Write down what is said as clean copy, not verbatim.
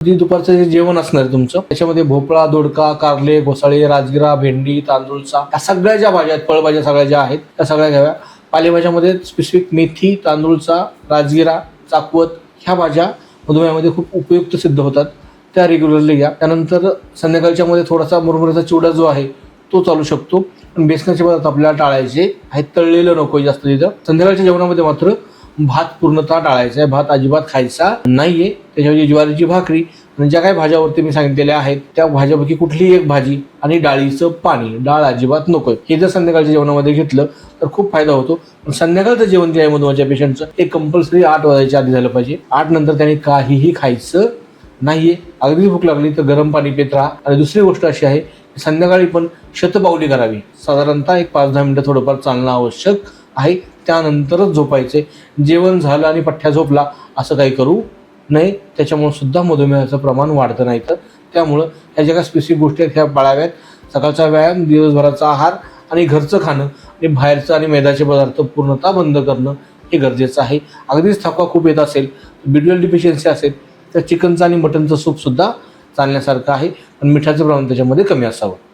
जे दुपारचं जे जेवण असणार आहे तुमचं, त्याच्यामध्ये भोपळा, दोडका, कारले, घोसाळे, राजगिरा, भेंडी, तांदूळचा, या सगळ्या ज्या भाज्या आहेत, फळभाज्या सगळ्या ज्या आहेत त्या सगळ्या घ्याव्या. पालेभाज्यामध्ये स्पेसिफिक मेथी, तांदूळचा, राजगिरा, चाकवत ह्या भाज्या मधुमेहामध्ये खूप उपयुक्त सिद्ध होतात, त्या रेग्युलरली घ्या. त्यानंतर संध्याकाळच्या मध्ये थोडासा मुरमुऱ्याचा चिवडा जो आहे तो चालू शकतो, पण बेसनाचे पदार्थ आपल्याला टाळायचे आहेत. तळलेलं नको जास्त तिथं. संध्याकाळच्या जेवणामध्ये मात्र भात पूर्णतः टाळायचा आहे, भात अजिबात खायचा नाहीये. त्याच्याऐवजी ज्वारीची भाकरी आणि ज्या काही भाज्यावरती मी सांगितलेल्या आहेत त्या भाज्यापैकी कुठलीही एक भाजी आणि डाळीचं पाणी, डाळ अजिबात नकोय. हे जर संध्याकाळच्या जेवणामध्ये घेतलं तर खूप फायदा होतो. पण संध्याकाळचं जेवण जे आहे मधुमेहाच्या पेशंटचं ते कंपल्सरी 8 वाजायच्या आधी झालं पाहिजे. 8 नंतर त्यांनी काहीही खायचं नाहीये. अगदी भूक लागली तर गरम पाणी पित राहा. आणि दुसरी गोष्ट अशी आहे की संध्याकाळी पण शतपावली करावी. साधारणतः एक 5-10 मिनिटं थोडंफार चालणं आवश्यक आहे, त्यानंतरच झोपायचे. जेवण झालं आणि पठ्ठ्या झोपला असं काही करू नये, त्याच्यामुळे सुद्धा मधुमेहाचं प्रमाण वाढतं. नाही तर त्यामुळं ह्या ज्या काही स्पेसिफिक गोष्टी आहेत ह्या पाळाव्यात. सकाळचा व्यायाम, दिवसभराचा आहार आणि घरचं खाणं आणि बाहेरचं आणि मैद्याचे पदार्थ पूर्णतः बंद करणं हे गरजेचं आहे. अगदीच थकवा खूप येत असेल, B12 डिफिशियन्सी असेल तर चिकनचं आणि मटनचं सूप सुद्धा चालण्यासारखं आहे, पण मिठाचं प्रमाण त्याच्यामध्ये कमी असावं.